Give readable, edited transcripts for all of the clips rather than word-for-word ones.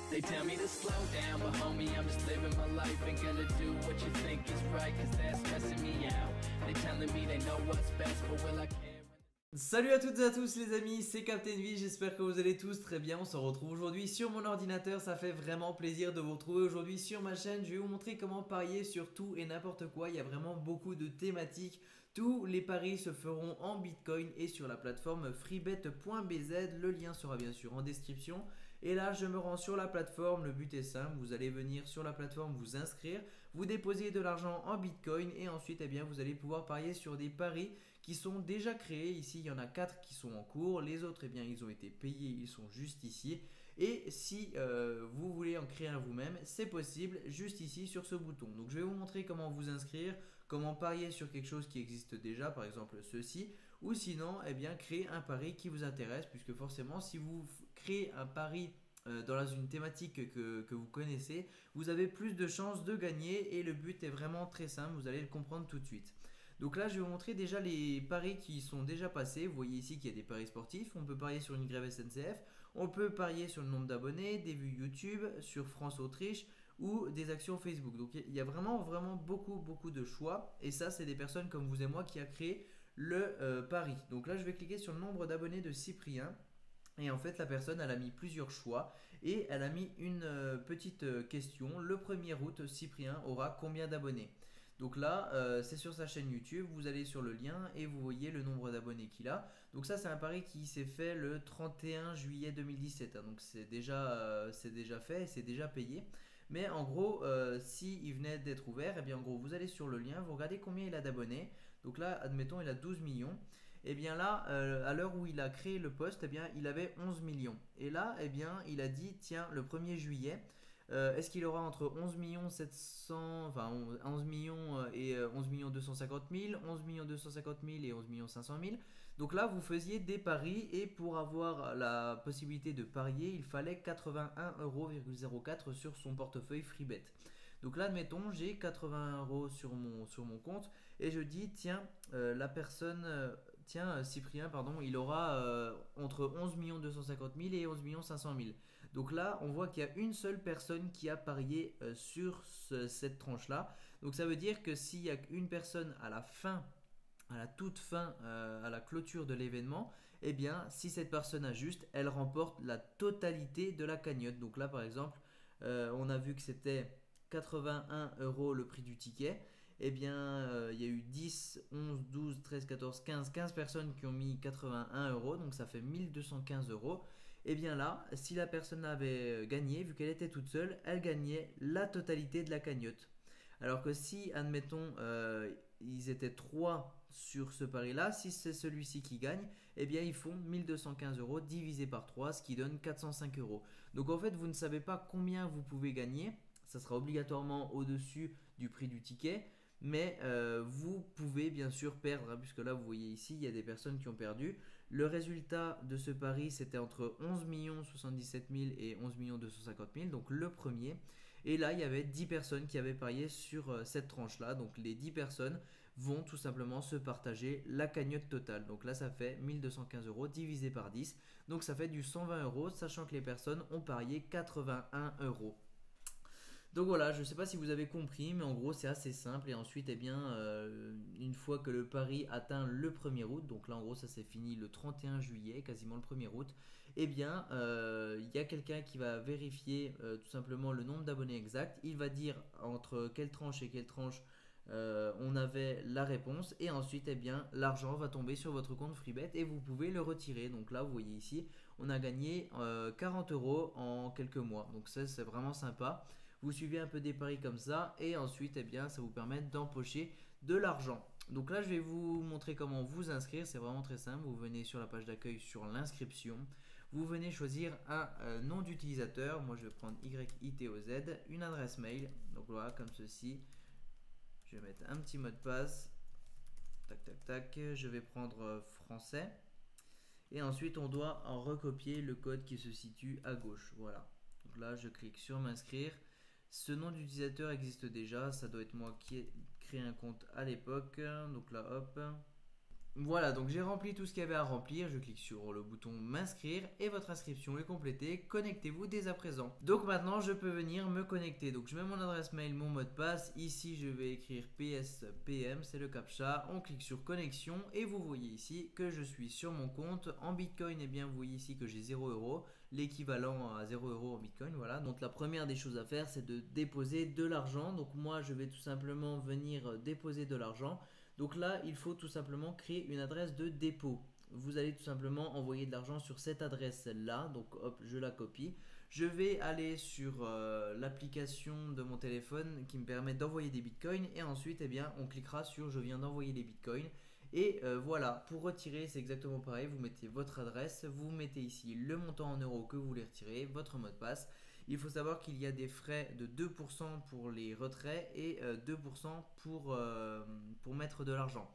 They tell me to slow down, but homie, I'm just living my life. Ain't gonna do what you think is right, cause that's stressing me out. They telling me they know what's best, but will I care? Salut à toutes et à tous les amis, c'est Captain V, j'espère que vous allez tous très bien. On se retrouve aujourd'hui sur mon ordinateur, ça fait vraiment plaisir de vous retrouver aujourd'hui sur ma chaîne. Je vais vous montrer comment parier sur tout et n'importe quoi, il y a vraiment beaucoup de thématiques. Tous les paris se feront en Bitcoin et sur la plateforme freebet.bz, le lien sera bien sûr en description. Et là je me rends sur la plateforme, le but est simple, vous allez venir sur la plateforme vous inscrire, vous déposez de l'argent en Bitcoin et ensuite vous allez pouvoir parier sur des paris qui sont déjà créés. Ici il y en a 4 qui sont en cours, les autres ils ont été payés, ils sont juste ici. Et si vous voulez en créer un vous-même, c'est possible juste ici sur ce bouton. Donc je vais vous montrer comment vous inscrire, comment parier sur quelque chose qui existe déjà, par exemple ceci, ou sinon créer un pari qui vous intéresse, puisque forcément si vous créez un pari dans une thématique que vous connaissez, vous avez plus de chances de gagner et le but est vraiment très simple, vous allez le comprendre tout de suite. Donc là je vais vous montrer déjà les paris qui sont déjà passés. Vous voyez ici qu'il y a des paris sportifs, on peut parier sur une grève SNCF, on peut parier sur le nombre d'abonnés, des vues YouTube, sur France-Autriche ou des actions Facebook. Donc il y a vraiment beaucoup de choix et ça c'est des personnes comme vous et moi qui a créé le pari. Donc là je vais cliquer sur le nombre d'abonnés de Cyprien. Et en fait la personne elle a mis plusieurs choix et elle a mis une petite question. Le 1er août, Cyprien aura combien d'abonnés? Donc là c'est sur sa chaîne YouTube, vous allez sur le lien et vous voyez le nombre d'abonnés qu'il a. Donc ça c'est un pari qui s'est fait le 31 juillet 2017, hein. Donc c'est déjà fait, c'est déjà payé. Mais en gros si il venait d'être ouvert, en gros vous allez sur le lien, vous regardez combien il a d'abonnés. Donc là admettons il a 12 millions. Et bien là, à l'heure où il a créé le post, il avait 11 millions. Et là, il a dit, tiens, le 1er juillet, est-ce qu'il aura entre 11 millions 700, enfin 11 millions et 11 millions 250 000, 11 millions 250 000 et 11 millions 500 000. Donc là, vous faisiez des paris et pour avoir la possibilité de parier, il fallait 81,04 € sur son portefeuille Freebet. Donc là, admettons, j'ai 80 € sur mon compte et je dis, tiens, Cyprien, pardon, il aura entre 11 250 000 et 11 500 000. Donc là, on voit qu'il y a une seule personne qui a parié sur cette tranche-là. Donc ça veut dire que s'il y a une personne à la fin, à la toute fin, à la clôture de l'événement, si cette personne a juste, elle remporte la totalité de la cagnotte. Donc là, par exemple, on a vu que c'était 81 € le prix du ticket. Il y a eu 10, 11, 12, 13, 14, 15 personnes qui ont mis 81 €, donc ça fait 1215 €. Et bien là, si la personne avait gagné, vu qu'elle était toute seule, elle gagnait la totalité de la cagnotte. Alors que si, admettons, ils étaient 3 sur ce pari-là, si c'est celui-ci qui gagne, ils font 1215 € divisé par 3, ce qui donne 405 €. Donc en fait, vous ne savez pas combien vous pouvez gagner, ça sera obligatoirement au-dessus du prix du ticket. Mais vous pouvez bien sûr perdre, hein, puisque là vous voyez ici il y a des personnes qui ont perdu. Le résultat de ce pari c'était entre 11 077 000 et 11 250 000, donc le premier. Et là il y avait 10 personnes qui avaient parié sur cette tranche là. Donc les 10 personnes vont tout simplement se partager la cagnotte totale. Donc là ça fait 1215 € divisé par 10. Donc ça fait du 120 €, sachant que les personnes ont parié 81 €. Donc voilà, je ne sais pas si vous avez compris, mais en gros c'est assez simple. Et ensuite, une fois que le pari atteint le 1er août, donc là en gros ça s'est fini le 31 juillet, quasiment le 1er août, il y a quelqu'un qui va vérifier tout simplement le nombre d'abonnés exact. Il va dire entre quelle tranche et quelle tranche on avait la réponse. Et ensuite, l'argent va tomber sur votre compte Freebet et vous pouvez le retirer. Donc là, vous voyez ici, on a gagné 40 € en quelques mois. Donc ça, c'est vraiment sympa. Vous suivez un peu des paris comme ça et ensuite ça vous permet d'empocher de l'argent. Donc là je vais vous montrer comment vous inscrire, c'est vraiment très simple. Vous venez sur la page d'accueil sur l'inscription, vous venez choisir un nom d'utilisateur. Moi je vais prendre YITOZ, une adresse mail, donc voilà comme ceci. Je vais mettre un petit mot de passe, tac tac tac, je vais prendre français et ensuite on doit en recopier le code qui se situe à gauche. Voilà, donc là je clique sur m'inscrire. Ce nom d'utilisateur existe déjà, ça doit être moi qui ai créé un compte à l'époque. Donc là, hop, Voilà, donc j'ai rempli tout ce qu'il y avait à remplir, je clique sur le bouton m'inscrire et votre inscription est complétée, connectez-vous dès à présent. Donc maintenant je peux venir me connecter, donc je mets mon adresse mail, mon mot de passe, ici je vais écrire PSPM, c'est le captcha, on clique sur connexion et vous voyez ici que je suis sur mon compte en Bitcoin, et bien vous voyez ici que j'ai 0 €, l'équivalent à 0 € en Bitcoin, voilà. Donc la première des choses à faire c'est de déposer de l'argent, donc moi je vais tout simplement venir déposer de l'argent. Donc là, il faut tout simplement créer une adresse de dépôt. Vous allez tout simplement envoyer de l'argent sur cette adresse-là. Donc hop, je la copie. Je vais aller sur l'application de mon téléphone qui me permet d'envoyer des bitcoins. Et ensuite, eh bien, on cliquera sur je viens d'envoyer des bitcoins. Et voilà, pour retirer, c'est exactement pareil. Vous mettez votre adresse, vous mettez ici le montant en euros que vous voulez retirer, votre mot de passe. Il faut savoir qu'il y a des frais de 2% pour les retraits et 2% pour mettre de l'argent.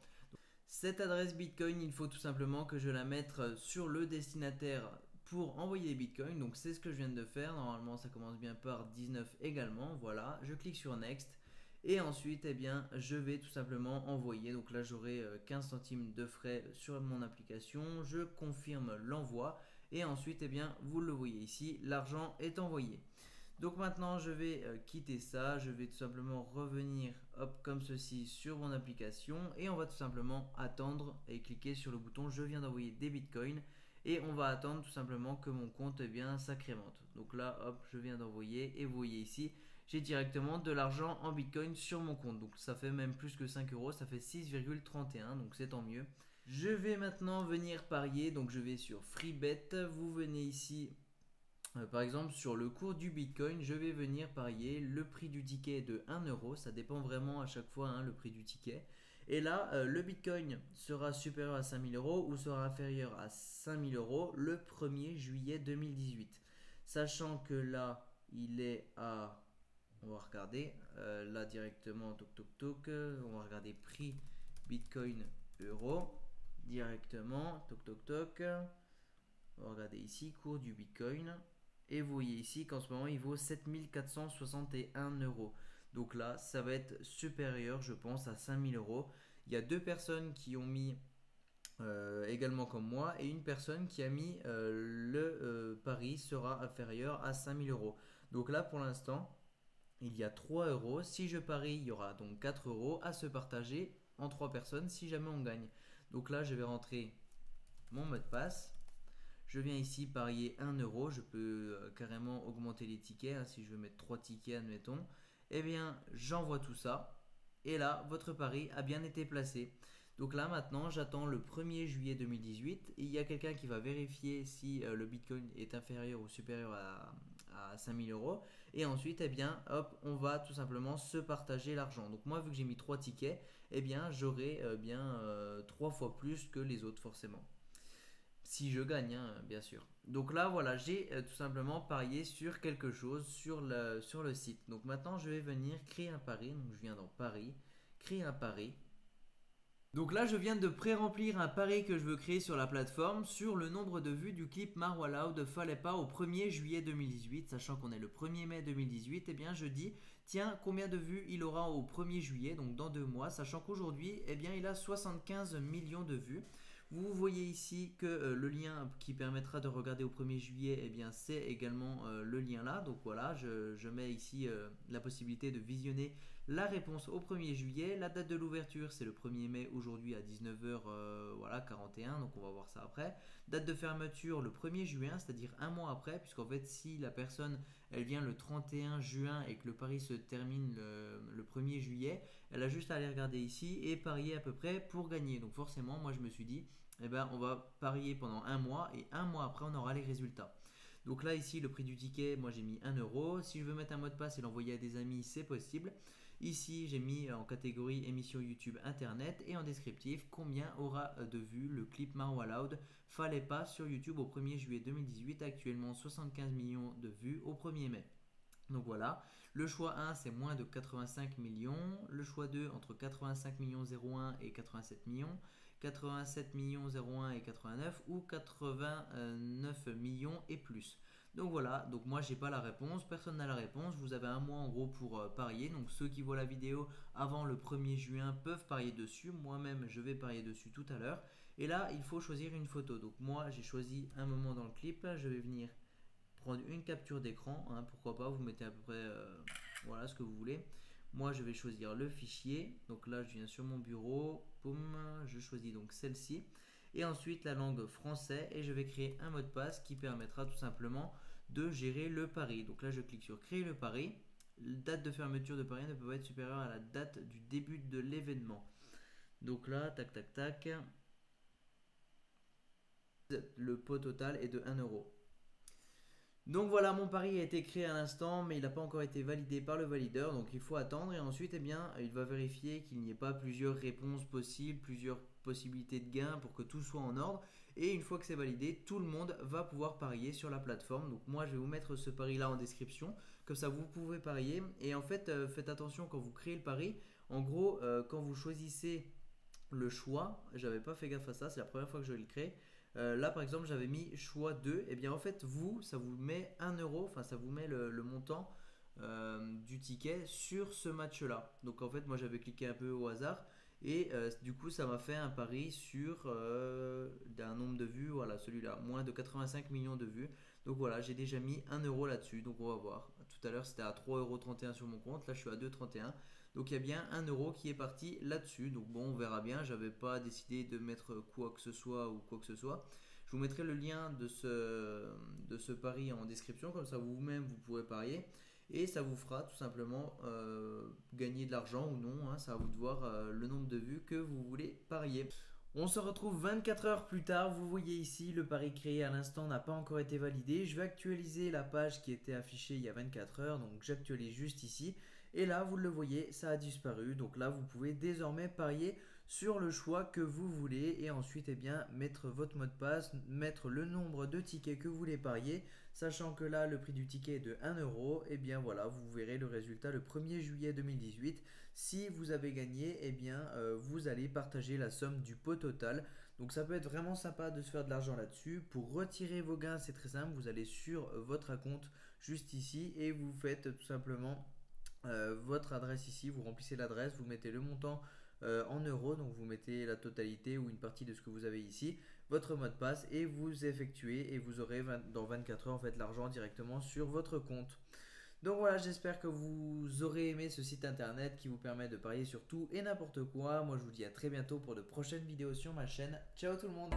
Cette adresse Bitcoin, il faut tout simplement que je la mette sur le destinataire pour envoyer des Bitcoins. Donc c'est ce que je viens de faire. Normalement, ça commence bien par 19 également. Voilà, je clique sur Next. Et ensuite, eh bien, je vais tout simplement envoyer. Donc là, j'aurai 15 centimes de frais sur mon application. Je confirme l'envoi. Et ensuite, eh bien, vous le voyez ici, l'argent est envoyé. Donc maintenant, je vais quitter ça. Je vais tout simplement revenir hop, comme ceci sur mon application. Et on va tout simplement attendre et cliquer sur le bouton je viens d'envoyer des bitcoins. Et on va attendre tout simplement que mon compte eh bien, s'incrémente. Donc là, hop, je viens d'envoyer. Et vous voyez ici, j'ai directement de l'argent en bitcoin sur mon compte. Donc ça fait même plus que 5 €. Ça fait 6,31. Donc c'est tant mieux. Je vais maintenant venir parier, donc je vais sur FreeBet, vous venez ici, par exemple sur le cours du Bitcoin, je vais venir parier le prix du ticket de 1 €, ça dépend vraiment à chaque fois le prix du ticket. Et là, le Bitcoin sera supérieur à 5000 € ou sera inférieur à 5000 € le 1er juillet 2018. Sachant que là, il est à, on va regarder, là directement, toc toc toc, on va regarder prix Bitcoin euro. Directement, toc toc toc, on va regarder ici, cours du Bitcoin, et vous voyez ici qu'en ce moment il vaut 7461 €. Donc là, ça va être supérieur, je pense, à 5000 €. Il y a deux personnes qui ont mis également comme moi, et une personne qui a mis le pari sera inférieur à 5000 €. Donc là, pour l'instant, il y a 3 €. Si je parie, il y aura donc 4 € à se partager en 3 personnes si jamais on gagne. Donc là, je vais rentrer mon mot de passe. Je viens ici parier 1 €. Je peux carrément augmenter les tickets. Si je veux mettre 3 tickets, admettons. Eh bien, j'envoie tout ça. Et là, votre pari a bien été placé. Donc là, maintenant, j'attends le 1er juillet 2018. Et il y a quelqu'un qui va vérifier si le Bitcoin est inférieur ou supérieur à 5000 €. Et ensuite, eh bien, hop, on va tout simplement se partager l'argent. Donc moi, vu que j'ai mis 3 tickets, eh bien, j'aurai bien 3 fois plus que les autres forcément. Si je gagne, bien sûr. Donc là, voilà, j'ai tout simplement parié sur quelque chose sur le site. Donc maintenant, je vais venir créer un pari. Donc je viens dans Paris, créer un pari. Donc là, je viens de pré-remplir un pari que je veux créer sur la plateforme sur le nombre de vues du clip Marwa Loud Fallait pas au 1er juillet 2018, sachant qu'on est le 1er mai 2018, eh bien je dis, tiens, combien de vues il aura au 1er juillet, donc dans 2 mois, sachant qu'aujourd'hui, eh bien il a 75 millions de vues. Vous voyez ici que le lien qui permettra de regarder au 1er juillet, eh bien c'est également le lien là. Donc voilà, je mets ici la possibilité de visionner la réponse au 1er juillet. La date de l'ouverture, c'est le 1er mai aujourd'hui à 19h voilà, 41, donc on va voir ça après. Date de fermeture, le 1er juin, c'est-à-dire un mois après, puisqu'en fait si la personne elle vient le 31 juin et que le pari se termine le 1er juillet, elle a juste à aller regarder ici et parier à peu près pour gagner. Donc forcément, moi je me suis dit, eh ben, on va parier pendant un mois et un mois après on aura les résultats. Donc là ici le prix du ticket, moi j'ai mis 1 €. Si je veux mettre un mot de passe et l'envoyer à des amis, c'est possible. Ici j'ai mis en catégorie émission YouTube Internet et en descriptif combien aura de vues le clip Marwa Loud Fallait pas sur YouTube au 1er juillet 2018, actuellement 75 millions de vues au 1er mai. Donc voilà, le choix 1 c'est moins de 85 millions, le choix 2 entre 85 millions 01 et 87 millions, 87 millions 01 et 89 ou 89 millions et plus. Donc voilà, donc moi j'ai pas la réponse, personne n'a la réponse, vous avez un mois en gros pour parier, donc ceux qui voient la vidéo avant le 1er juin peuvent parier dessus, moi-même je vais parier dessus tout à l'heure. Et là il faut choisir une photo, donc moi j'ai choisi un moment dans le clip, je vais venir prendre une capture d'écran, hein, pourquoi pas, vous mettez à peu près voilà ce que vous voulez. Moi je vais choisir le fichier, donc là je viens sur mon bureau, boum, je choisis donc celle-ci. Et ensuite la langue français et je vais créer un mot de passe qui permettra tout simplement de gérer le pari. Donc là je clique sur créer le pari. La date de fermeture de pari ne peut pas être supérieure à la date du début de l'événement. Donc là, tac tac tac. Le pot total est de 1 euro. Donc voilà, mon pari a été créé à l'instant, mais il n'a pas encore été validé par le valideur, donc il faut attendre et ensuite il va vérifier qu'il n'y ait pas plusieurs réponses possibles, plusieurs possibilités de gain pour que tout soit en ordre. Et une fois que c'est validé, tout le monde va pouvoir parier sur la plateforme. Donc moi je vais vous mettre ce pari là en description, comme ça vous pouvez parier. Et en fait, faites attention quand vous créez le pari. En gros, quand vous choisissez le choix, j'avais pas fait gaffe à ça, c'est la première fois que je le crée. Là par exemple j'avais mis choix 2, et bien en fait ça vous met 1 euro, enfin ça vous met le montant du ticket sur ce match là. Donc en fait moi j'avais cliqué un peu au hasard et du coup ça m'a fait un pari sur un nombre de vues, voilà celui-là, moins de 85 millions de vues. Donc voilà, j'ai déjà mis 1 euro là-dessus, donc on va voir. Tout à l'heure c'était à 3,31 € sur mon compte, là je suis à 2,31 €. Donc il y a bien 1 euro qui est parti là-dessus. Donc bon, on verra bien. J'avais pas décidé de mettre quoi que ce soit ou quoi que ce soit. Je vous mettrai le lien de ce pari en description. Comme ça, vous-même, vous pourrez parier. Et ça vous fera tout simplement gagner de l'argent ou non. Hein, c'est à vous de voir le nombre de vues que vous voulez parier. On se retrouve 24 heures plus tard. Vous voyez ici, le pari créé à l'instant n'a pas encore été validé. Je vais actualiser la page qui était affichée il y a 24 heures. Donc j'actualise juste ici. Et là, vous le voyez, ça a disparu. Donc là, vous pouvez désormais parier sur le choix que vous voulez. Et ensuite, eh bien, mettre votre mot de passe, mettre le nombre de tickets que vous voulez parier. Sachant que là, le prix du ticket est de 1 euro. Et bien voilà, vous verrez le résultat le 1er juillet 2018. Si vous avez gagné, eh bien, vous allez partager la somme du pot total. Donc ça peut être vraiment sympa de se faire de l'argent là-dessus. Pour retirer vos gains, c'est très simple. Vous allez sur votre compte juste ici et vous faites tout simplement votre adresse ici, vous remplissez l'adresse, vous mettez le montant en euros, donc vous mettez la totalité ou une partie de ce que vous avez ici, votre mot de passe et vous effectuez et vous aurez dans 24 heures en fait l'argent directement sur votre compte. Donc voilà, j'espère que vous aurez aimé ce site internet qui vous permet de parier sur tout et n'importe quoi. Moi je vous dis à très bientôt pour de prochaines vidéos sur ma chaîne. Ciao tout le monde.